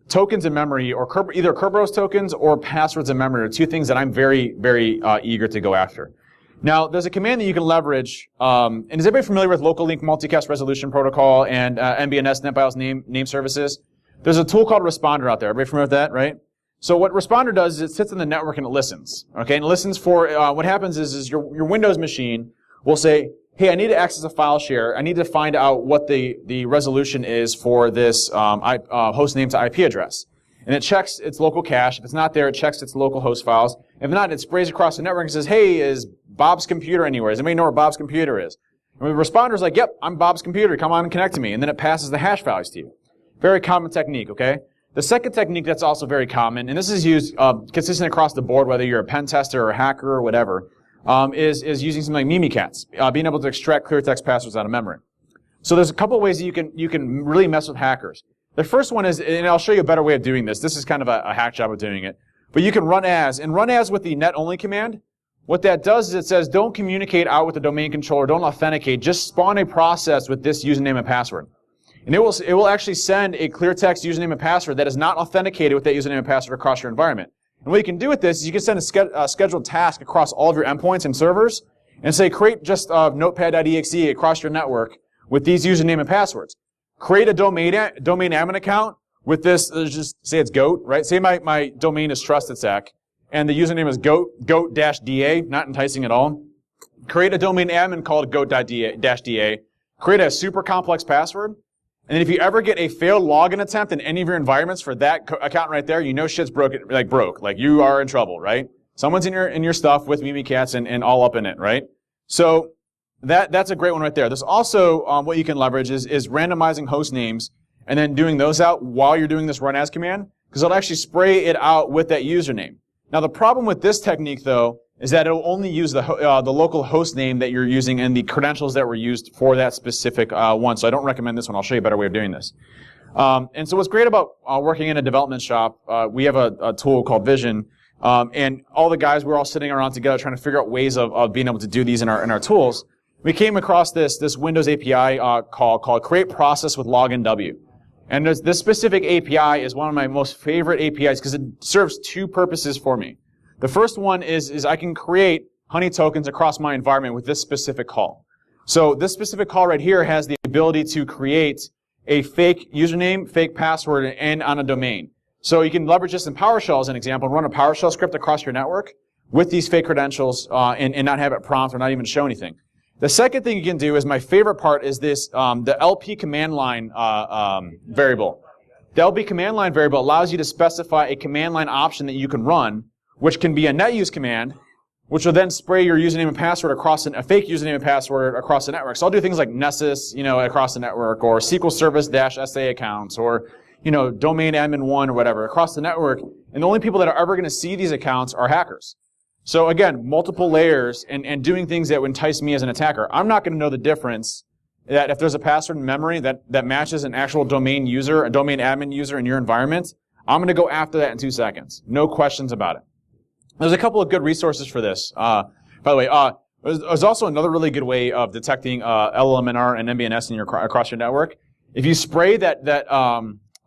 Tokens in memory, or either Kerberos tokens or passwords in memory are two things that I'm very, very eager to go after. Now, there's a command that you can leverage, and is everybody familiar with Local Link Multicast Resolution Protocol and NBNS NetBIOS name services? There's a tool called Responder out there. Everybody familiar with that, right? So what Responder does is it sits in the network and it listens, okay? And it listens for, what happens is your Windows machine will say, hey, I need to access a file share. I need to find out what the resolution is for this host name to IP address. And it checks its local cache. If it's not there, it checks its local host files. If not, it sprays across the network and says, hey, is Bob's computer anywhere? Does anybody know where Bob's computer is? And the responder's like, yep, I'm Bob's computer. Come on and connect to me. And then it passes the hash values to you. Very common technique, okay? The second technique that's also very common, and this is used consistent across the board, whether you're a pen tester or a hacker or whatever, is using something like Mimikatz, being able to extract clear text passwords out of memory. So there's a couple of ways that you can really mess with hackers. The first one is, and I'll show you a better way of doing this. This is kind of a hack job of doing it. But you can run as with the net only command. What that does is it says don't communicate out with the domain controller, don't authenticate, just spawn a process with this username and password. And it will actually send a clear text username and password that is not authenticated with that username and password across your environment. And what you can do with this is you can send a scheduled task across all of your endpoints and servers and say create just notepad.exe across your network with these username and passwords. Create a domain admin account with this, just say it's GOAT, right? Say my domain is TrustedSec and the username is goat-da, not enticing at all. Create a domain admin called goat-da. Create a super complex password. And then if you ever get a failed login attempt in any of your environments for that account right there, you know shit's broke. Like you are in trouble, right? Someone's in your stuff with Mimikatz and all up in it, right? So that's a great one right there. There's also what you can leverage is randomizing host names and then doing those out while you're doing this run as command, because it'll actually spray it out with that username. Now the problem with this technique though is that it'll only use the local host name that you're using and the credentials that were used for that specific one. So I don't recommend this one. I'll show you a better way of doing this. And so what's great about working in a development shop, we have a tool called Vision, and all the guys, we're all sitting around together trying to figure out ways of being able to do these in our tools. We came across this Windows API called Create Process with Login W. And this specific API is one of my most favorite APIs because it serves two purposes for me. The first one is I can create honey tokens across my environment with this specific call. So this specific call right here has the ability to create a fake username, fake password, and on a domain. So you can leverage this in PowerShell as an example, run a PowerShell script across your network with these fake credentials and not have it prompt or not even show anything. The second thing you can do is my favorite part is this, the LP command line variable. The LP command line variable allows you to specify a command line option that you can run, which can be a net use command, which will then spray your username and password across a fake username and password across the network. So I'll do things like Nessus, across the network, or SQL Service-SA accounts, or, domain admin 1 or whatever across the network. And the only people that are ever going to see these accounts are hackers. So again, multiple layers and doing things that would entice me as an attacker. I'm not going to know the difference that if there's a password in memory that matches an actual domain user, a domain admin user in your environment, I'm going to go after that in 2 seconds. No questions about it. There's a couple of good resources for this. By the way, there's also another really good way of detecting LLMNR and MBNS across your network. If you spray that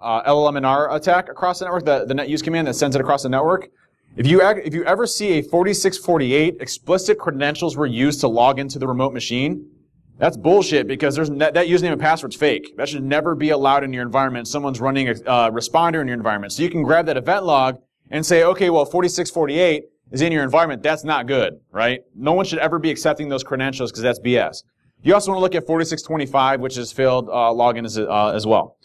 LLMNR attack across the network, the net use command that sends it across the network, if you ever see a 4648 explicit credentials were used to log into the remote machine, that's bullshit, because that username and password's fake. That should never be allowed in your environment. Someone's running a responder in your environment. So you can grab that event log and say, okay, well, 4648 is in your environment. That's not good, right? No one should ever be accepting those credentials because that's BS. You also want to look at 4625, which is failed login as well.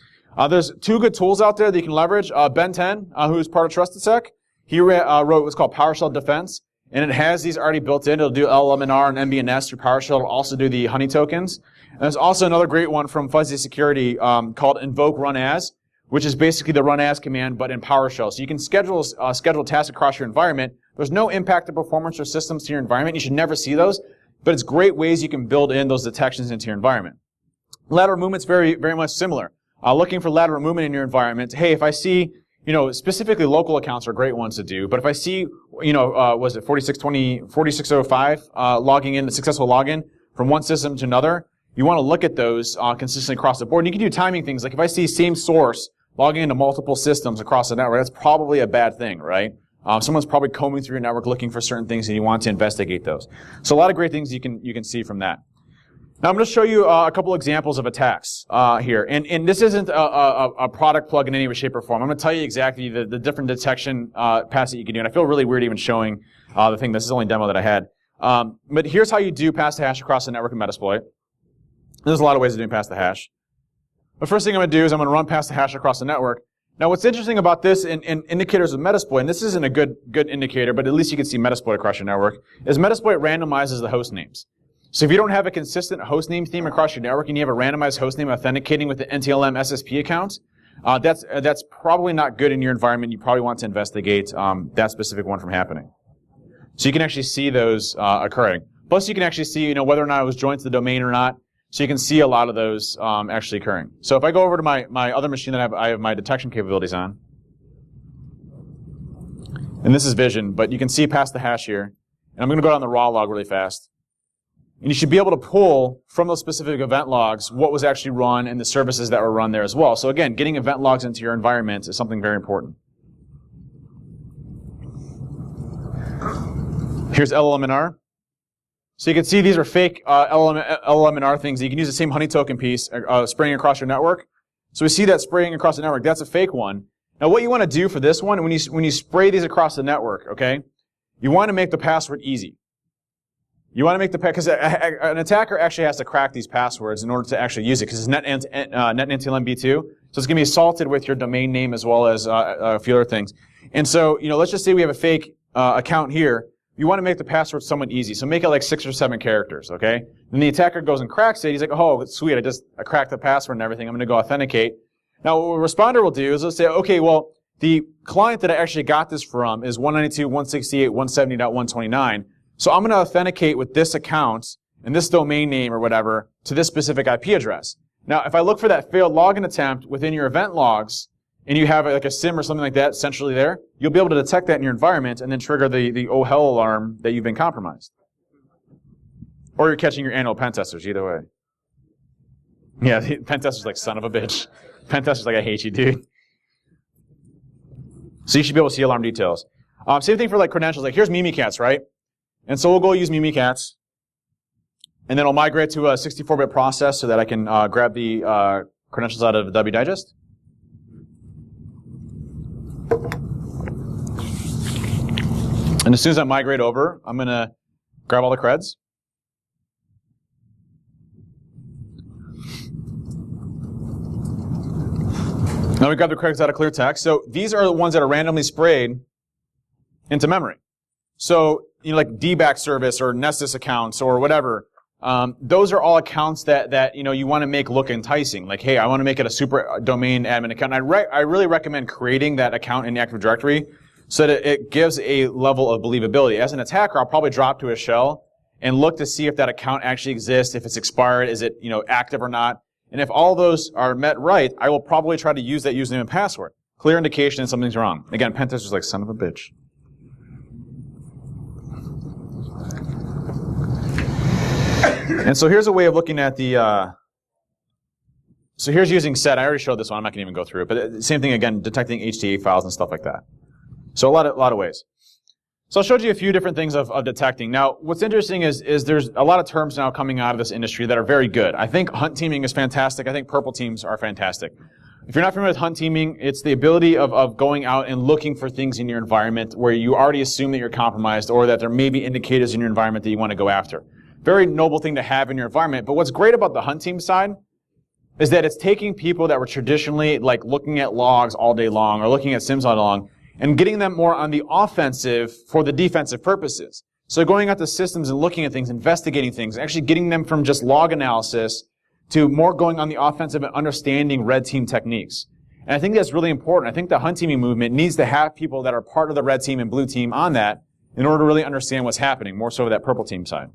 There's 2 good tools out there that you can leverage. Ben 10, who's part of Trusted Sec, he wrote what's called PowerShell Defense, and it has these already built in. It'll do LLMNR and MBNS through PowerShell. It'll also do the honey tokens. And there's also another great one from Fuzzy Security called Invoke Run As, which is basically the run as command, but in PowerShell. So you can schedule tasks across your environment. There's no impact to performance or systems to your environment. You should never see those, but it's great ways you can build in those detections into your environment. Lateral movement's very, very much similar. Looking for lateral movement in your environment. Hey, if I see, specifically local accounts are great ones to do, but if I see, was it 4605 logging in, a successful login from one system to another, you want to look at those consistently across the board. And you can do timing things, like if I see same source logging into multiple systems across the network, that's probably a bad thing, right? Someone's probably combing through your network looking for certain things, and you want to investigate those. So a lot of great things you can see from that. Now I'm going to show you a couple examples of attacks here, and this isn't a product plug in any way, shape, or form. I'm going to tell you exactly the different detection paths that you can do, and I feel really weird even showing the thing. This is the only demo that I had. But here's how you do pass the hash across the network in Metasploit. There's a lot of ways of doing pass the hash. The first thing I'm going to do is I'm going to run pass the hash across the network. Now, what's interesting about this in indicators of Metasploit, and this isn't a good indicator, but at least you can see Metasploit across your network, is Metasploit randomizes the host names. So if you don't have a consistent host name theme across your network and you have a randomized host name authenticating with the NTLM SSP account, that's probably not good in your environment. You probably want to investigate that specific one from happening. So you can actually see those occurring. Plus, you can actually see whether or not it was joined to the domain or not. So you can see a lot of those actually occurring. So if I go over to my other machine that I have my detection capabilities on, and this is Vision, but you can see past the hash here. And I'm going to go down the raw log really fast. And you should be able to pull from those specific event logs what was actually run and the services that were run there as well. So again, getting event logs into your environment is something very important. Here's LLMNR. So you can see these are fake LLMNR things. You can use the same honey token piece spraying across your network. So we see that spraying across the network. That's a fake one. Now what you want to do for this one, when you spray these across the network, okay, you want to make the password easy. You want to make because an attacker actually has to crack these passwords in order to actually use it, because it's NetNTLM B2, so it's going to be assaulted with your domain name as well as a few other things. And so, let's just say we have a fake account here. You want to make the password somewhat easy, so make it like 6 or 7 characters, okay? Then the attacker goes and cracks it. He's like, oh, sweet, I cracked the password and everything. I'm going to go authenticate. Now, what a responder will do is they'll say, okay, well, the client that I actually got this from is 192.168.170.129. So I'm going to authenticate with this account and this domain name or whatever to this specific IP address. Now, if I look for that failed login attempt within your event logs, and you have like a SIM or something like that centrally there, you'll be able to detect that in your environment and then trigger the oh hell alarm that you've been compromised. Or you're catching your annual pen testers, either way. Yeah, pen tester's like, son of a bitch. Pen tester's like, I hate you, dude. So you should be able to see alarm details. Same thing for like credentials. Like here's Mimikatz, right? And so we'll go use Mimikatz, and then I'll migrate to a 64-bit process so that I can grab the credentials out of W Digest. And as soon as I migrate over, I'm going to grab all the creds. Now we grab the creds out of clear text. So these are the ones that are randomly sprayed into memory. So, like DBAC service or Nessus accounts or whatever, those are all accounts that you want to make look enticing. Like, hey, I want to make it a super domain admin account. And I really recommend creating that account in the Active Directory so that it gives a level of believability. As an attacker, I'll probably drop to a shell and look to see if that account actually exists, if it's expired, is it active or not. And if all those are met right, I will probably try to use that username and password. Clear indication that something's wrong. Again, pen tester's like, son of a bitch. And so here's a way of looking at the, so here's using set. I already showed this one. I'm not going to even go through it. But same thing again, detecting HTA files and stuff like that. So a lot of ways. So I showed you a few different things of detecting. Now, what's interesting is there's a lot of terms now coming out of this industry that are very good. I think hunt teaming is fantastic. I think purple teams are fantastic. If you're not familiar with hunt teaming, it's the ability of going out and looking for things in your environment where you already assume that you're compromised or that there may be indicators in your environment that you want to go after. Very noble thing to have in your environment. But what's great about the hunt team side is that it's taking people that were traditionally like looking at logs all day long or looking at SIMs all day long and getting them more on the offensive for the defensive purposes. So going out to systems and looking at things, investigating things, actually getting them from just log analysis to more going on the offensive and understanding red team techniques. And I think that's really important. I think the hunt teaming movement needs to have people that are part of the red team and blue team on that in order to really understand what's happening, more so that purple team side.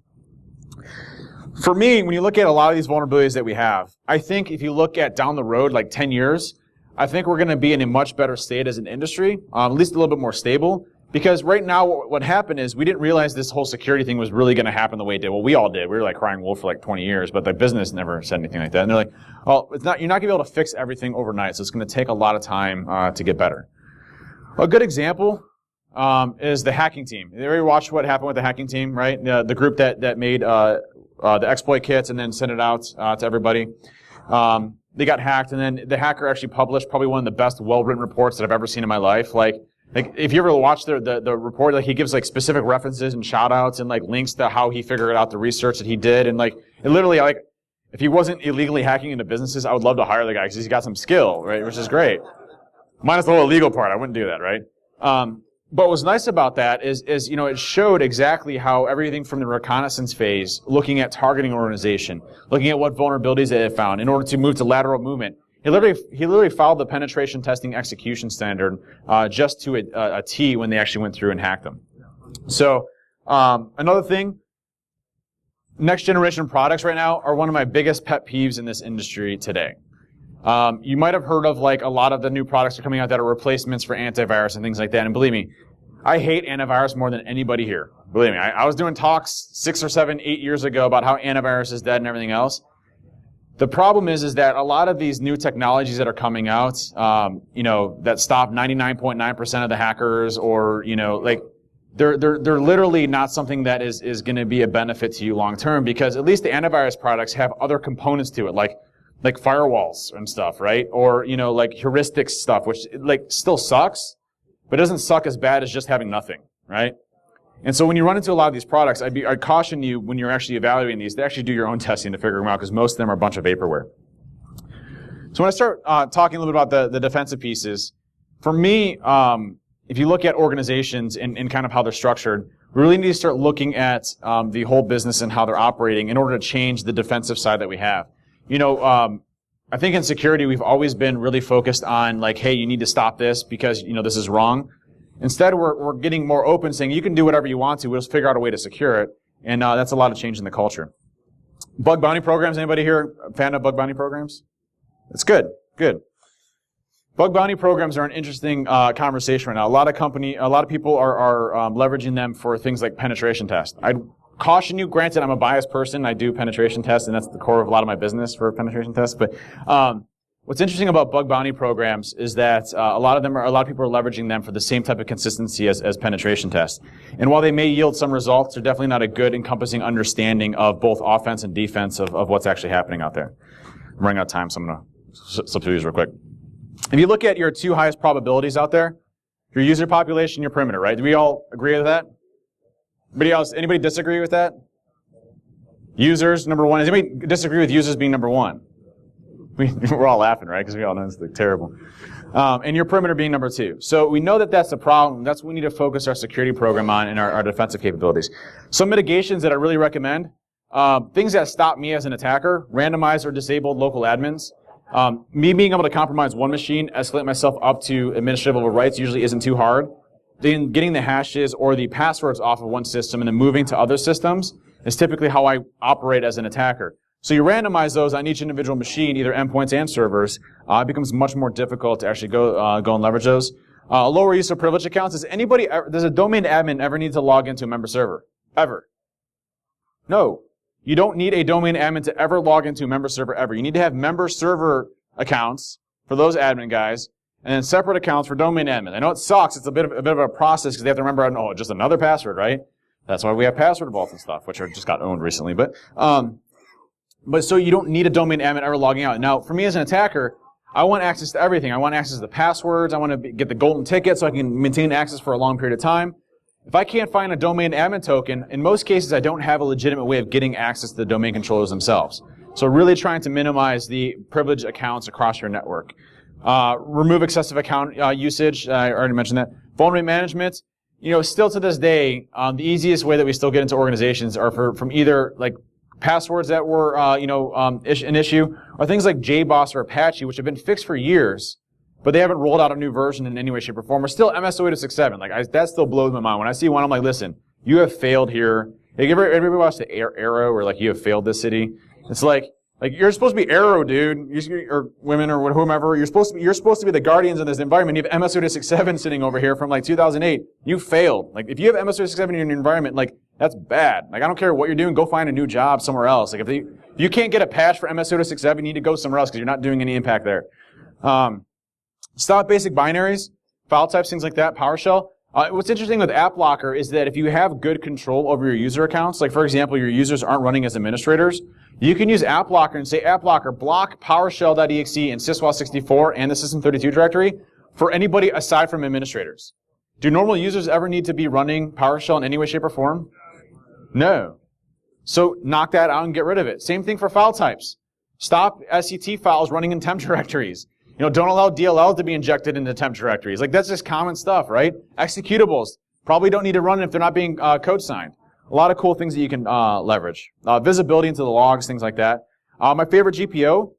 For me, when you look at a lot of these vulnerabilities that we have, I think if you look at down the road, like 10 years, I think we're going to be in a much better state as an industry, at least a little bit more stable. Because right now, what happened is we didn't realize this whole security thing was really going to happen the way it did. Well, we all did. We were like crying wolf for like 20 years, but the business never said anything like that. And they're like, "Oh, you're not going to be able to fix everything overnight, so it's going to take a lot of time to get better." A good example is the hacking team. You ever watched what happened with the hacking team, right? The group that made the exploit kits and then sent it out to everybody. They got hacked, and then the hacker actually published probably one of the best well-written reports that I've ever seen in my life. Like if you ever watch the report, like he gives like specific references and shout-outs and like links to how he figured out the research that he did, and like it literally like if he wasn't illegally hacking into businesses, I would love to hire the guy because he's got some skill, right? Which is great. Minus the whole illegal part, I wouldn't do that, right? But what's nice about that is it showed exactly how everything from the reconnaissance phase, looking at targeting organization, looking at what vulnerabilities they had found in order to move to lateral movement. He literally followed the penetration testing execution standard just to a T when they actually went through and hacked them. So another thing, next generation products right now are one of my biggest pet peeves in this industry today. You might have heard of like a lot of the new products that are coming out that are replacements for antivirus and things like that. And believe me, I hate antivirus more than anybody here. Believe me, I was doing talks 6 or 7, 8 years ago about how antivirus is dead and everything else. The problem is that a lot of these new technologies that are coming out, that stop 99.9% of the hackers, or like they're literally not something that is going to be a benefit to you long term, because at least the antivirus products have other components to it, like firewalls and stuff, right? Or like heuristics stuff, which like still sucks, but it doesn't suck as bad as just having nothing, right? And so when you run into a lot of these products, I'd caution you when you're actually evaluating these to actually do your own testing to figure them out, because most of them are a bunch of vaporware. So when I start talking a little bit about the defensive pieces, for me, if you look at organizations and kind of how they're structured, we really need to start looking at the whole business and how they're operating in order to change the defensive side that we have. I think in security, we've always been really focused on like, hey, you need to stop this because, this is wrong. Instead, we're getting more open, saying you can do whatever you want to. We'll just figure out a way to secure it. And that's a lot of change in the culture. Bug bounty programs. Anybody here a fan of bug bounty programs? It's good. Good. Bug bounty programs are an interesting conversation right now. A lot of people are leveraging them for things like penetration tests. I'd caution you, granted, I'm a biased person. I do penetration tests, and that's the core of a lot of my business for penetration tests. But what's interesting about bug bounty programs is that a lot of people are leveraging them for the same type of consistency as penetration tests. And while they may yield some results, they're definitely not a good encompassing understanding of both offense and defense of what's actually happening out there. I'm running out of time, so I'm going to slip through these real quick. If you look at your 2 highest probabilities out there, your user population, your perimeter, right? Do we all agree with that? Anybody disagree with that? Users, number 1. Does anybody disagree with users being number 1? We're all laughing, right? Because we all know it's like terrible. And your perimeter being number 2. So we know that that's the problem. That's what we need to focus our security program on and our defensive capabilities. Some mitigations that I really recommend, things that stop me as an attacker, randomized or disabled local admins. Me being able to compromise one machine, escalate myself up to administrative level rights usually isn't too hard. Then getting the hashes or the passwords off of one system and then moving to other systems is typically how I operate as an attacker. So you randomize those on each individual machine, either endpoints and servers. It becomes much more difficult to actually go and leverage those. Lower use of privileged accounts. Does a domain admin ever need to log into a member server? Ever? No. You don't need a domain admin to ever log into a member server ever. You need to have member server accounts for those admin guys, and then separate accounts for domain admin. I know it sucks. It's a bit of a process because they have to remember, oh, just another password, right? That's why we have password vaults and stuff, which just got owned recently. But so you don't need a domain admin ever logging out. Now, for me as an attacker, I want access to everything. I want access to the passwords. I want to get the golden ticket so I can maintain access for a long period of time. If I can't find a domain admin token, in most cases I don't have a legitimate way of getting access to the domain controllers themselves. So really trying to minimize the privileged accounts across your network. Remove excessive account usage. I already mentioned that. Vulnerability management. Still to this day, the easiest way that we still get into organizations are from either like passwords that were an issue, or things like JBoss or Apache, which have been fixed for years, but they haven't rolled out a new version in any way, shape, or form. Or still MS-0867. That still blows my mind. When I see one, I'm like, listen, you have failed here. Have you ever watched the Arrow, or like you have failed this city? It's like you're supposed to be Arrow, dude, or women or whomever. You're supposed to be the guardians of this environment. You have MS-0867 sitting over here from like 2008. You failed. Like if you have MS-0867 in your environment, like that's bad. Like I don't care what you're doing. Go find a new job somewhere else. Like if you can't get a patch for MS-0867, you need to go somewhere else because you're not doing any impact there. Stop basic binaries, file types, things like that, PowerShell. What's interesting with AppLocker is that if you have good control over your user accounts, like for example, your users aren't running as administrators, you can use AppLocker and say, AppLocker, block PowerShell.exe and syswall64 and the System32 directory for anybody aside from administrators. Do normal users ever need to be running PowerShell in any way, shape, or form? No. So knock that out and get rid of it. Same thing for file types. Stop SCT files running in temp directories. Don't allow DLL to be injected into temp directories. Like, that's just common stuff, right? Executables probably don't need to run if they're not being code signed. A lot of cool things that you can leverage. Visibility into the logs, things like that. My favorite GPO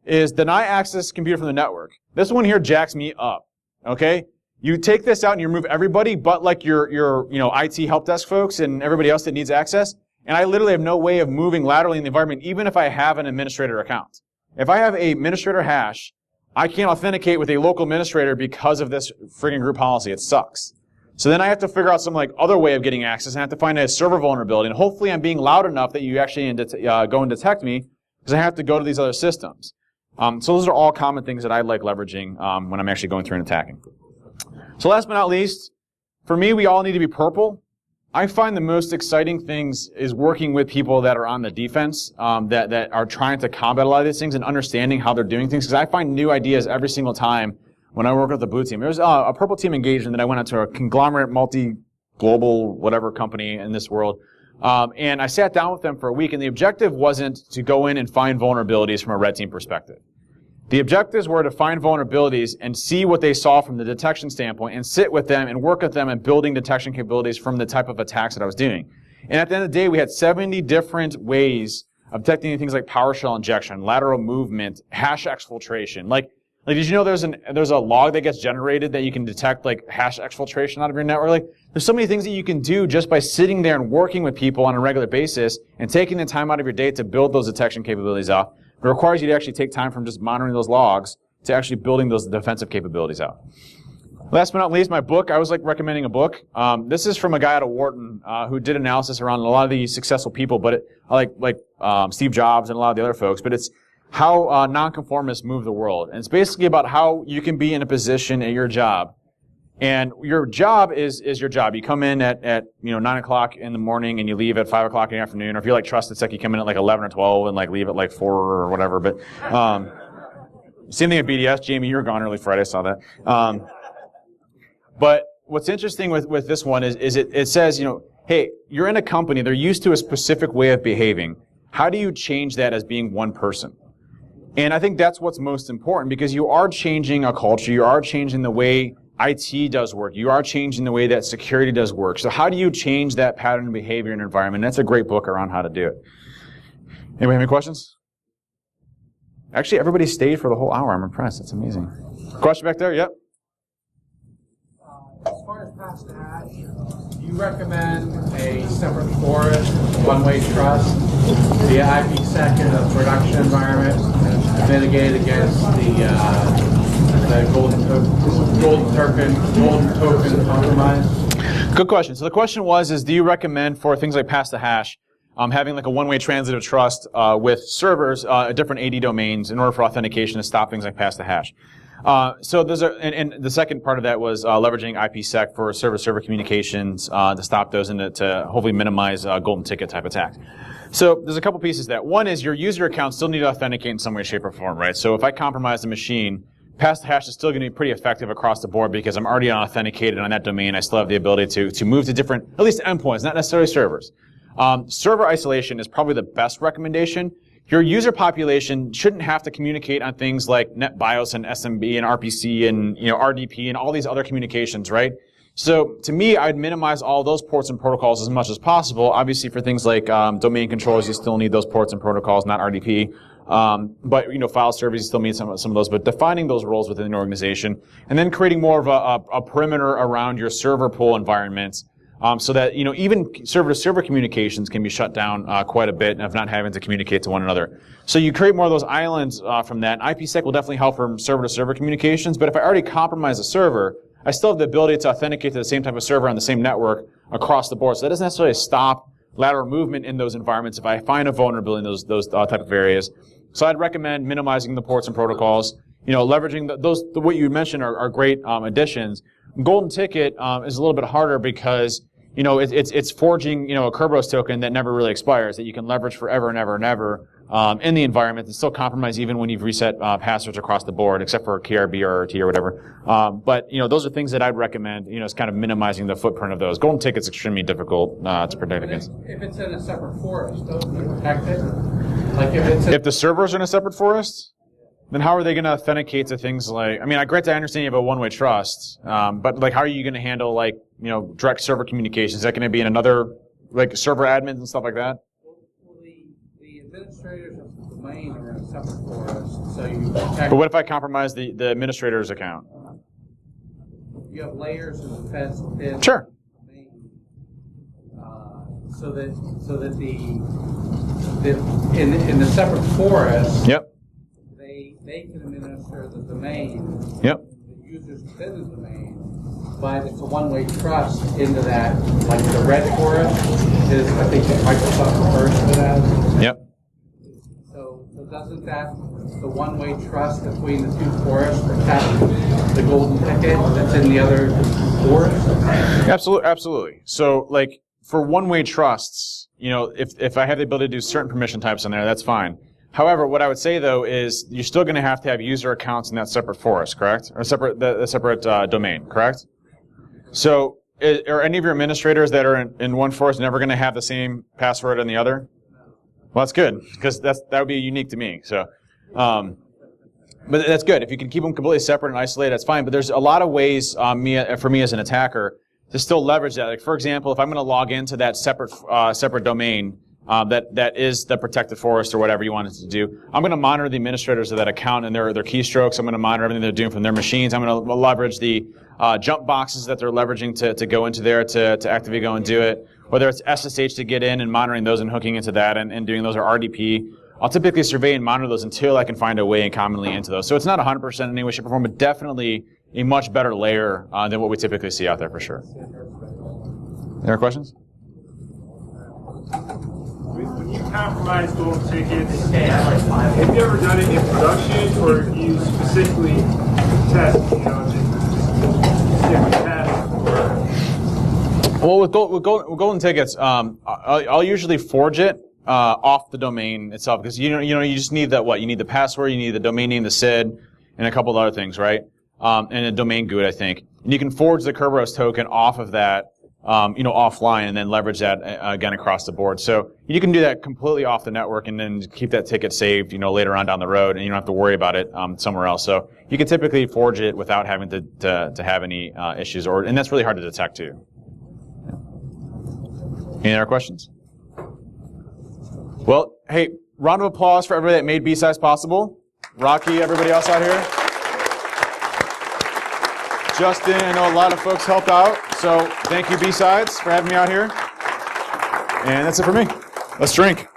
is deny access computer from the network. This one here jacks me up, okay? You take this out and you remove everybody but like your IT help desk folks and everybody else that needs access, and I literally have no way of moving laterally in the environment even if I have an administrator account. If I have a administrator hash, I can't authenticate with a local administrator because of this friggin' group policy. It sucks. So then I have to figure out some other way of getting access, and I have to find a server vulnerability. And hopefully I'm being loud enough that you actually go and detect me, because I have to go to these other systems. So those are all common things that I like leveraging when I'm actually going through and attacking. So last but not least, for me, we all need to be purple. I find the most exciting things is working with people that are on the defense, that are trying to combat a lot of these things and understanding how they're doing things, because I find new ideas every single time when I work with the blue team. There was a purple team engagement that I went into, a conglomerate, multi-global, whatever company in this world, and I sat down with them for a week, and the objective wasn't to go in and find vulnerabilities from a red team perspective. The objectives were to find vulnerabilities and see what they saw from the detection standpoint and sit with them and work with them and building detection capabilities from the type of attacks that I was doing. And at the end of the day, we had 70 different ways of detecting things like PowerShell injection, lateral movement, hash exfiltration. Like did you know there's a log that gets generated that you can detect like hash exfiltration out of your network? Like there's so many things that you can do just by sitting there and working with people on a regular basis and taking the time out of your day to build those detection capabilities up. It requires you to actually take time from just monitoring those logs to actually building those defensive capabilities out. Last but not least, my book. I was recommending a book. This is from a guy out of Wharton who did analysis around a lot of these successful people, but Steve Jobs and a lot of the other folks. But it's how nonconformists move the world, and it's basically about how you can be in a position at your job, and your job is your job. You come in at 9 o'clock in the morning and you leave at 5 o'clock in the afternoon, or if you're trusted sec, you come in at 11 or 12 and leave at 4 or whatever. But same thing at BDS. Jamie, you were gone early Friday. I saw that. But what's interesting with this one is it says, hey, you're in a company, they're used to a specific way of behaving. How do you change that as being one person? And I think that's what's most important, because you are changing a culture, you are changing the way IT does work, you are changing the way that security does work. So how do you change that pattern of behavior and environment? That's a great book around how to do it. Anybody have any questions? Actually, everybody stayed for the whole hour. I'm impressed. That's amazing. Question back there? Yep. As far as pass to hash, do you recommend a separate forest, one-way trust, via IPsec in a production environment, to mitigate against the golden token compromise? Good question. So the question was, do you recommend for things like pass to hash, having like a one-way transitive trust with servers at different AD domains in order for authentication to stop things like pass to hash? So there's and the second part of that was leveraging IPsec for server-server communications to stop those and to hopefully minimize golden ticket type attacks. So there's a couple pieces to that. One is your user account still need to authenticate in some way, shape, or form, right? So if I compromise the machine, pass to hash is still going to be pretty effective across the board because I'm already authenticated on that domain. I still have the ability to move to different, at least endpoints, not necessarily servers. Server isolation is probably the best recommendation. Your user population shouldn't have to communicate on things like NetBIOS and SMB and RPC and RDP and all these other communications, right? So to me, I'd minimize all those ports and protocols as much as possible. Obviously, for things like domain controllers, you still need those ports and protocols, not RDP. But file servers, you still need some of those. But defining those roles within the organization, and then creating more of a perimeter around your server pool environments. So that even server-to-server communications can be shut down quite a bit of not having to communicate to one another. So you create more of those islands from that. And IPsec will definitely help from server-to-server communications. But if I already compromise a server, I still have the ability to authenticate to the same type of server on the same network across the board. So that doesn't necessarily stop lateral movement in those environments if I find a vulnerability in those type of areas. So I'd recommend minimizing the ports and protocols. Leveraging what you mentioned are great additions. Golden ticket is a little bit harder because it's forging, a Kerberos token that never really expires, that you can leverage forever and ever and ever, in the environment and still compromise even when you've reset, passwords across the board, except for KRB or RRT or whatever. But those are things that I'd recommend, is kind of minimizing the footprint of those. Golden ticket's extremely difficult, to protect against. If it's in a separate forest, don't you protect it? Like if the servers are in a separate forest? Then how are they going to authenticate to things like, granted, I understand you have a one-way trust, but how are you going to handle direct server communications? Is that going to be in another, server admins and stuff like that? Well, the administrators of the domain are in a separate forest, so you protect. But what if I compromise the administrator's account? You have layers of defense within Sure. the domain, so that in the separate forest. Yep. They can administer the domain, Yep. the users within the domain, but it's a one-way trust into that, like the red forest is, I think that Microsoft refers to it as. Yep. So doesn't that, the one-way trust between the two forests protect the golden ticket that's in the other forest? Absolutely. So, for one-way trusts, if I have the ability to do certain permission types on there, that's fine. However, what I would say though is you're still going to have user accounts in that separate forest, correct? Or the separate domain, correct? So, are any of your administrators that are in one forest never going to have the same password in the other? Well, that's good because that would be unique to me. So, but that's good. If you can keep them completely separate and isolated, that's fine. But there's a lot of ways for me as an attacker to still leverage that. For example, if I'm going to log into that separate domain. That is the protected forest or whatever you want it to do. I'm going to monitor the administrators of that account and their keystrokes. I'm going to monitor everything they're doing from their machines. I'm going to leverage the jump boxes that they're leveraging to go into there to actively go and do it. Whether it's SSH to get in and monitoring those and hooking into that and doing those, or RDP. I'll typically survey and monitor those until I can find a way and commonly into those. So it's not 100% in any way, shape, or form, but definitely a much better layer than what we typically see out there for sure. Any other questions? When you compromise golden tickets, have you ever done it in production, or you specifically test, different tests? Well, with golden tickets, I'll usually forge it off the domain itself because you just need that. You need the password, you need the domain name, the SID, and a couple of other things, right? And a domain GUID, I think. And you can forge the Kerberos token off of that offline and then leverage that again across the board. So you can do that completely off the network and then keep that ticket saved, later on down the road, and you don't have to worry about it somewhere else. So you can typically forge it without having to have any issues, and that's really hard to detect too. Any other questions? Well, hey, round of applause for everybody that made BSides possible. Rocky, everybody else out here. Justin, I know a lot of folks helped out, so thank you, BSides, for having me out here. And that's it for me. Let's drink.